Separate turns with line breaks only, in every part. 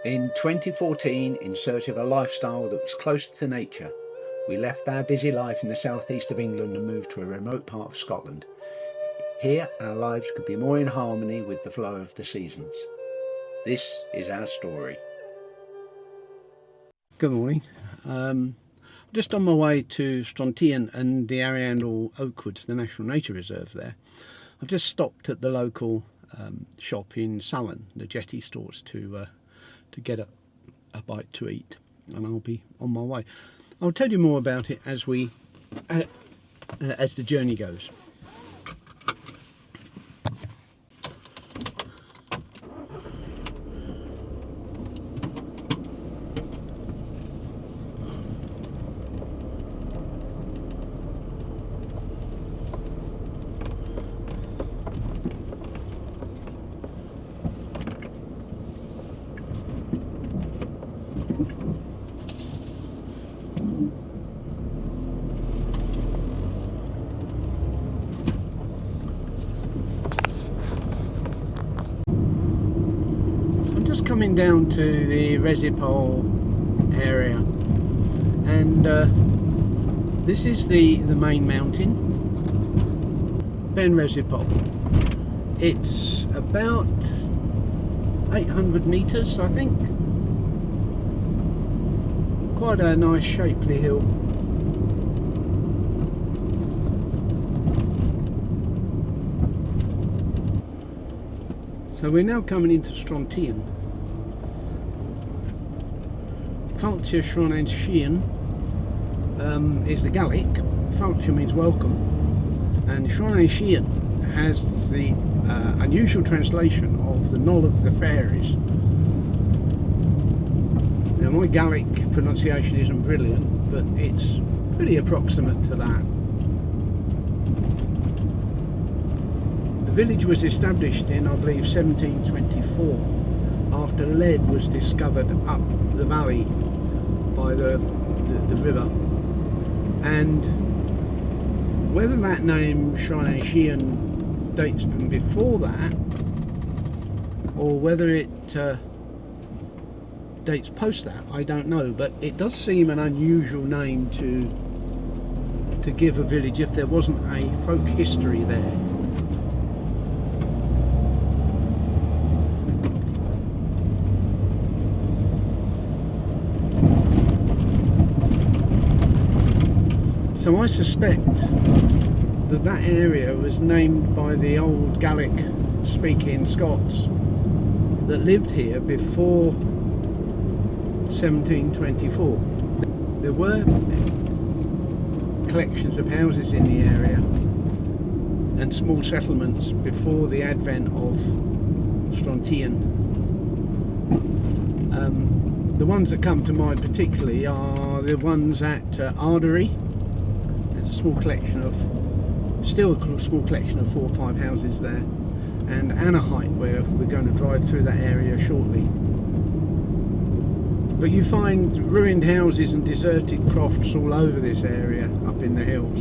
In 2014, in search of a lifestyle that was closer to nature, we left our busy life in the southeast of England and moved to a remote part of Scotland. Here, our lives could be more in harmony with the flow of the seasons. This is our story.
Good morning. Just on my way to Strontian and the Ariundle Woods, the National Nature Reserve there. I've just stopped at the local shop in Salon, the jetty stores, to get a bite to eat, and I'll be on my way. I'll tell you more about it as the journey goes. Just coming down to the Resipol area, and this is the main mountain, Ben Resipol. It's about 800 meters, I think. Quite a nice shapely hill. So we're now coming into Strontian. Falcia Strontian is the Gaelic. Falcia means welcome, and Strontian has the unusual translation of the Knoll of the Fairies. Now, my Gaelic pronunciation isn't brilliant, but it's pretty approximate to that. The village was established in, I believe, 1724, after lead was discovered up the valley by the river, and whether that name Strontian dates from before that or whether it dates post that, I don't know, but it does seem an unusual name to give a village if there wasn't a folk history there. So I suspect that area was named by the old Gaelic speaking Scots that lived here before 1724. There were collections of houses in the area and small settlements before the advent of Strontian. The ones that come to mind particularly are the ones at Ardery. There's a small collection of 4 or 5 houses there, and Anahite, where we're going to drive through that area shortly. But you find ruined houses and deserted crofts all over this area up in the hills.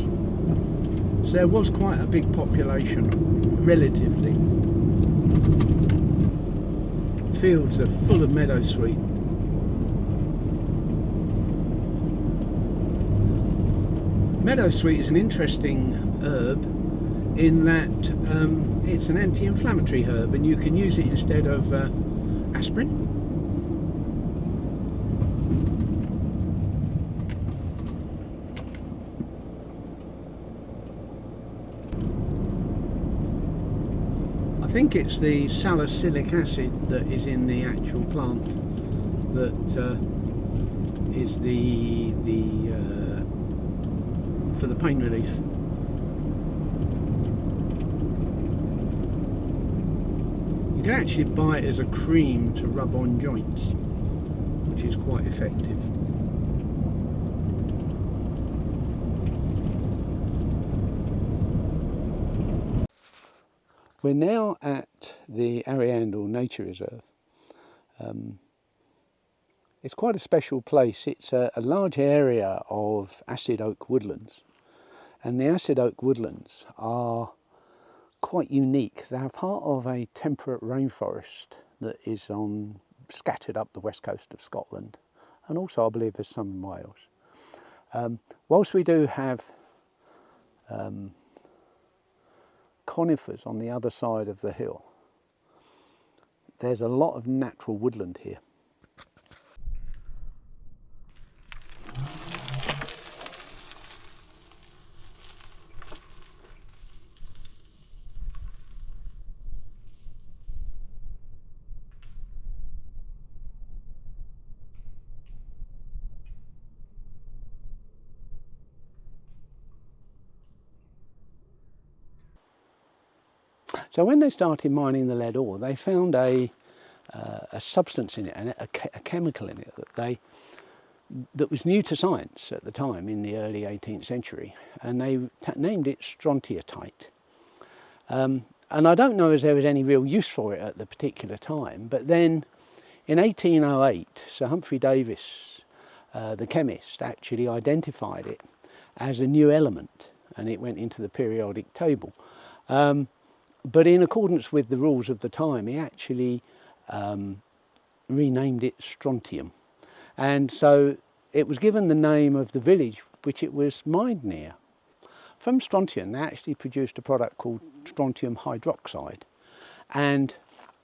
So there was quite a big population, relatively. Fields are full of meadowsweet. Meadowsweet is an interesting herb in that it's an anti-inflammatory herb, and you can use it instead of aspirin. I think it's the salicylic acid that is in the actual plant that is for the pain relief. You can actually buy it as a cream to rub on joints, which is quite effective. We're now at the Ariundle Nature Reserve. It's quite a special place. It's a large area of acid oak woodlands, and the acid oak woodlands are quite unique. They are part of a temperate rainforest that is on scattered up the west coast of Scotland, and also I believe there's some in Wales. Whilst we do have conifers on the other side of the hill, there's a lot of natural woodland here. So when they started mining the lead ore, they found a substance in it, a chemical in it that was new to science at the time in the early 18th century, and they named it strontiatite. And I don't know if there was any real use for it at the particular time, but then in 1808, Sir Humphrey Davis, the chemist, actually identified it as a new element, and it went into the periodic table. But in accordance with the rules of the time, he actually renamed it strontium. And so it was given the name of the village which it was mined near. From strontium, they actually produced a product called strontium hydroxide. And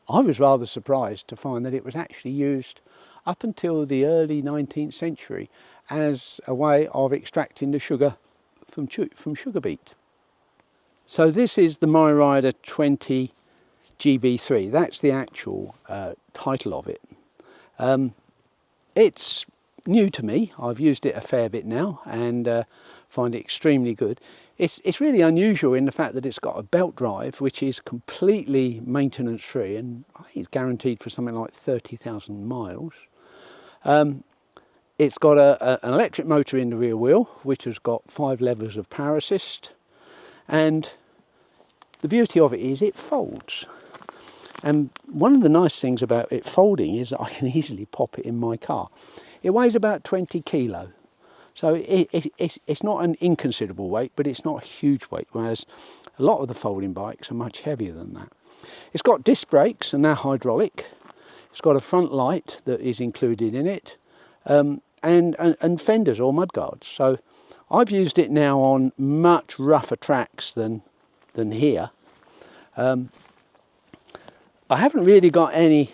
I was rather surprised to find that it was actually used up until the early 19th century as a way of extracting the sugar from sugar beet. So this is the MiRider 20 GB3. That's the actual title of it. It's new to me. I've used it a fair bit now and find it extremely good. It's really unusual in the fact that it's got a belt drive which is completely maintenance free, and I think it's guaranteed for something like 30,000 miles. It's got an electric motor in the rear wheel which has got 5 levers of power assist, and the beauty of it is it folds. And one of the nice things about it folding is that I can easily pop it in my car. It weighs about 20 kilo. So it's not an inconsiderable weight, but it's not a huge weight, whereas a lot of the folding bikes are much heavier than that. It's got disc brakes and they're hydraulic. It's got a front light that is included in it, and fenders or mudguards. So I've used it now on much rougher tracks than here. I haven't really got any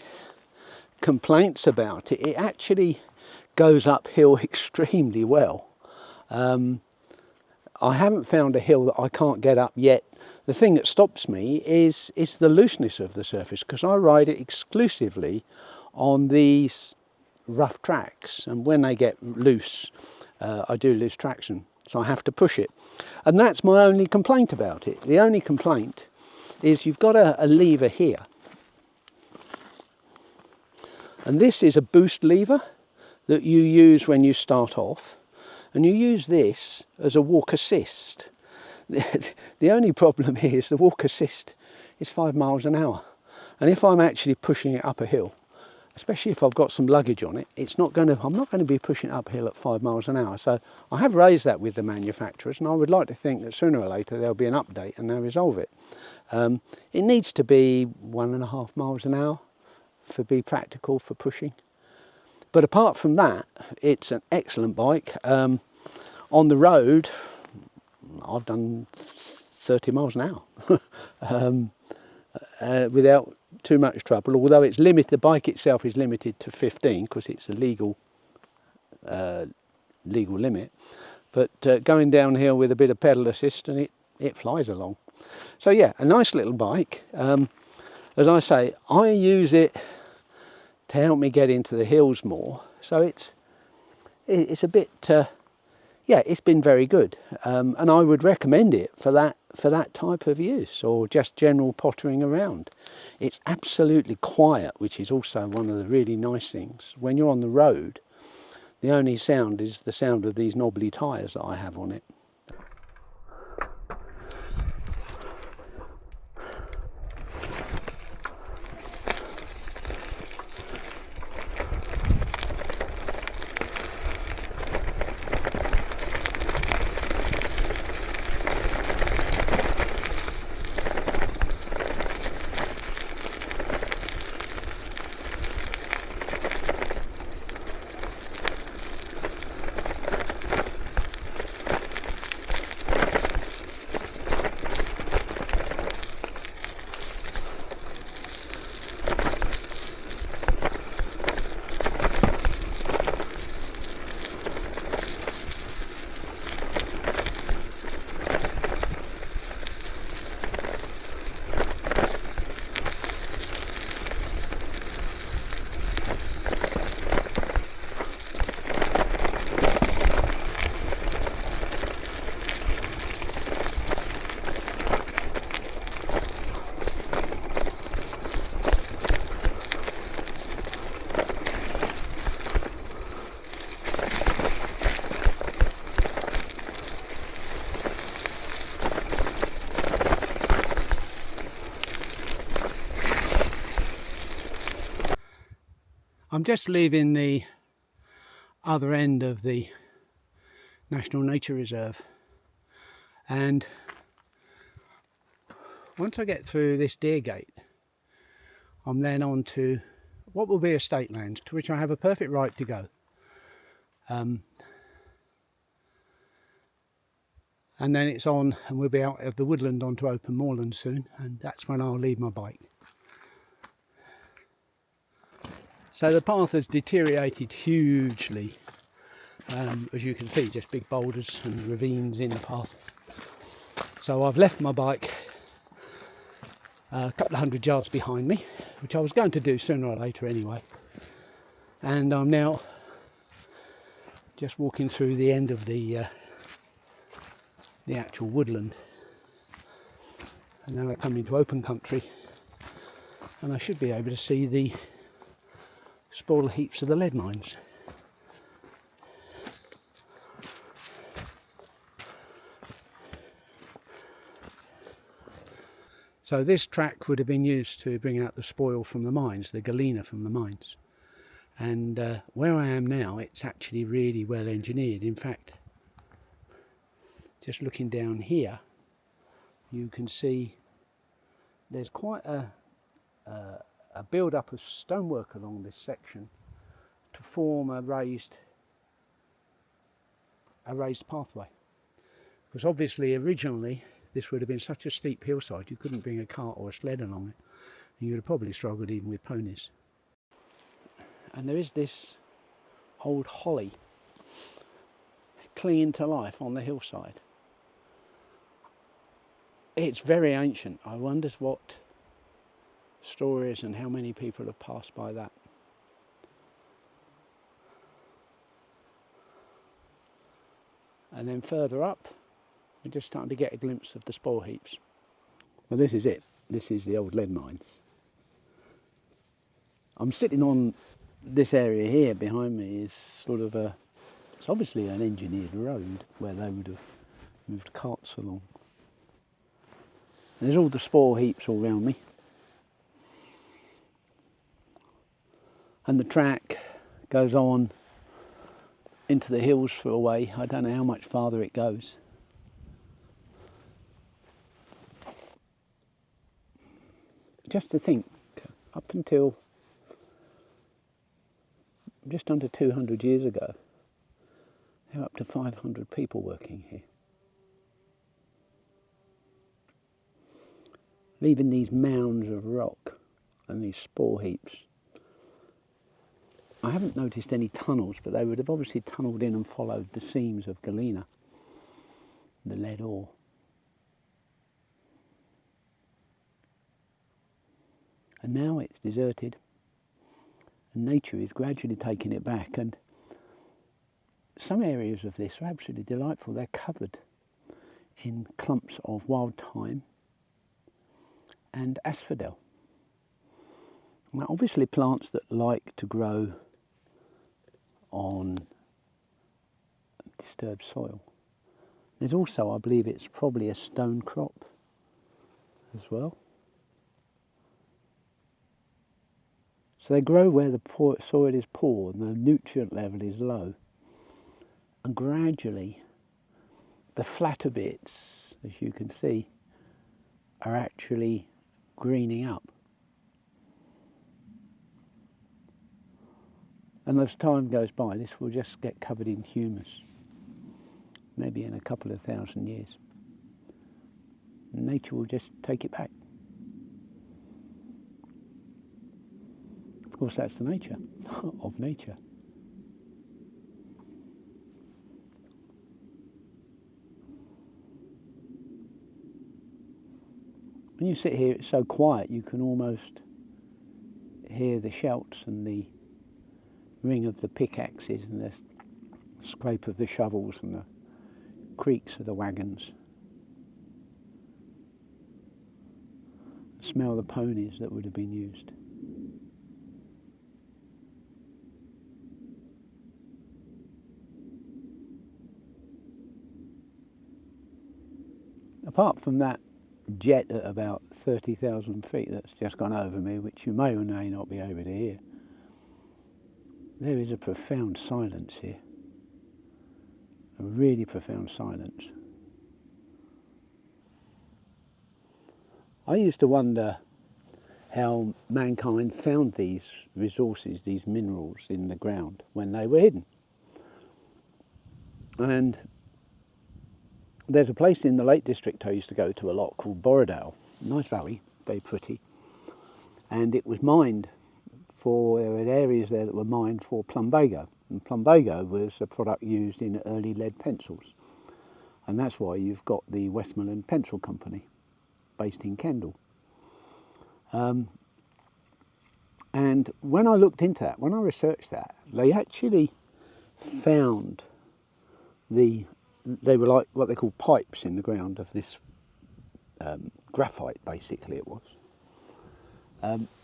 complaints about it. It actually goes uphill extremely well. I haven't found a hill that I can't get up yet. The thing that stops me is the looseness of the surface, because I ride it exclusively on these rough tracks, and when they get loose, I do lose traction, so I have to push it. And that's my only complaint about it. The only complaint is you've got a lever here, and this is a boost lever that you use when you start off, and you use this as a walk assist. The only problem is the walk assist is 5 miles an hour, and if I'm actually pushing it up a hill, especially if I've got some luggage on it, I'm not going to be pushing it uphill at 5 miles an hour. So I have raised that with the manufacturers, and I would like to think that sooner or later there'll be an update and they'll resolve it. It needs to be 1.5 miles an hour to be practical for pushing. But apart from that, it's an excellent bike. On the road, I've done 30 miles an hour without too much trouble, although it's limited. The bike itself is limited to 15 because it's a legal limit. But going downhill with a bit of pedal assist, and it flies along. So yeah, a nice little bike. As I say, I use it to help me get into the hills more. So it's a bit, yeah, it's been very good, and I would recommend it for that type of use, or just general pottering around. It's absolutely quiet, which is also one of the really nice things. When you're on the road, the only sound is the sound of these knobbly tyres that I have on it. I'm just leaving the other end of the National Nature Reserve, and once I get through this deer gate, I'm then on to what will be estate land, to which I have a perfect right to go. And then it's on, and we'll be out of the woodland onto open moorland soon, and that's when I'll leave my bike. So the path has deteriorated hugely, as you can see, just big boulders and ravines in the path. So I've left my bike a couple of hundred yards behind me, which I was going to do sooner or later anyway, and I'm now just walking through the end of the actual woodland, and then I come into open country, and I should be able to see the spoil heaps of the lead mines. So this track would have been used to bring out the spoil from the mines, the galena from the mines. And where I am now, it's actually really well engineered. In fact, just looking down here, you can see there's quite a build-up of stonework along this section to form a raised pathway. Because obviously originally this would have been such a steep hillside you couldn't bring a cart or a sled along it, and you'd have probably struggled even with ponies. And there is this old holly clinging to life on the hillside. It's very ancient. I wonder what stories and how many people have passed by that. And then further up, we're just starting to get a glimpse of the spore heaps. Well, this is it. This is the old lead mines. I'm sitting on this area here behind me is sort of it's obviously an engineered road where they would have moved carts along. There's all the spore heaps all around me. And the track goes on into the hills for a way. I don't know how much farther it goes. Just to think, up until just under 200 years ago, there were up to 500 people working here. Leaving these mounds of rock and these spore heaps. I haven't noticed any tunnels, but they would have obviously tunnelled in and followed the seams of galena, the lead ore. And now it's deserted, and nature is gradually taking it back, and some areas of this are absolutely delightful. They're covered in clumps of wild thyme and asphodel. Now, obviously plants that like to grow on disturbed soil. There's also, I believe it's probably a stone crop as well. So they grow where the soil is poor and the nutrient level is low. And gradually, the flatter bits, as you can see, are actually greening up. And as time goes by, this will just get covered in humus, maybe in a couple of thousand years. And nature will just take it back. Of course, that's the nature of nature. When you sit here, it's so quiet, you can almost hear the shouts and the ring of the pickaxes and the scrape of the shovels and the creaks of the wagons. Smell the ponies that would have been used. Apart from that jet at about 30,000 feet that's just gone over me, which you may or may not be able to hear, There is a profound silence here. A really profound silence. I used to wonder how mankind found these resources, these minerals in the ground when they were hidden. And there's a place in the Lake District I used to go to a lot called Arandal. Nice valley, very pretty. And it was mined for, there were areas there that were mined for plumbago. And plumbago was a product used in early lead pencils. And that's why you've got the Westmoreland Pencil Company, based in Kendal. And when I looked into that, when I researched that, they actually found they were like what they call pipes in the ground of this graphite, basically it was.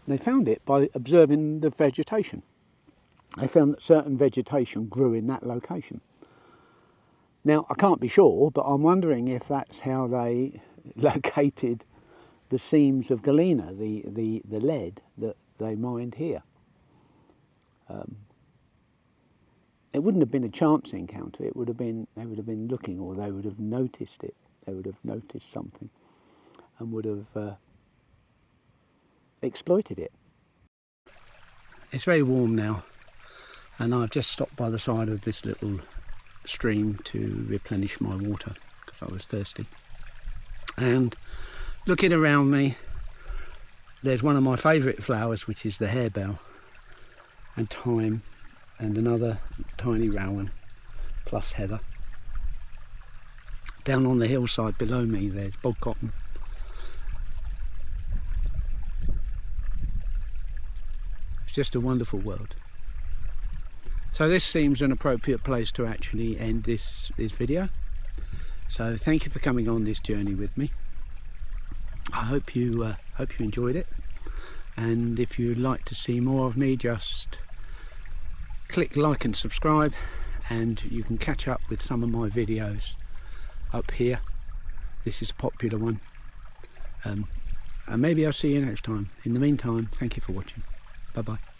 They found it by observing the vegetation. They found that certain vegetation grew in that location. Now, I can't be sure, but I'm wondering if that's how they located the seams of galena, the lead that they mined here. It wouldn't have been a chance encounter. It would have been, they would have been looking, or they would have noticed it. They would have noticed something and would have exploited it. It's very warm now, and I've just stopped by the side of this little stream to replenish my water because I was thirsty. And looking around me, there's one of my favourite flowers, which is the harebell, and thyme, and another tiny rowan, plus heather. Down on the hillside below me there's bog cotton. It's just a wonderful world. So this seems an appropriate place to actually end this video. So thank you for coming on this journey with me. I hope you enjoyed it, and if you'd like to see more of me, just click like and subscribe, and you can catch up with some of my videos up here. This is a popular one, and maybe I'll see you next time. In the meantime, thank you for watching. Bye bye.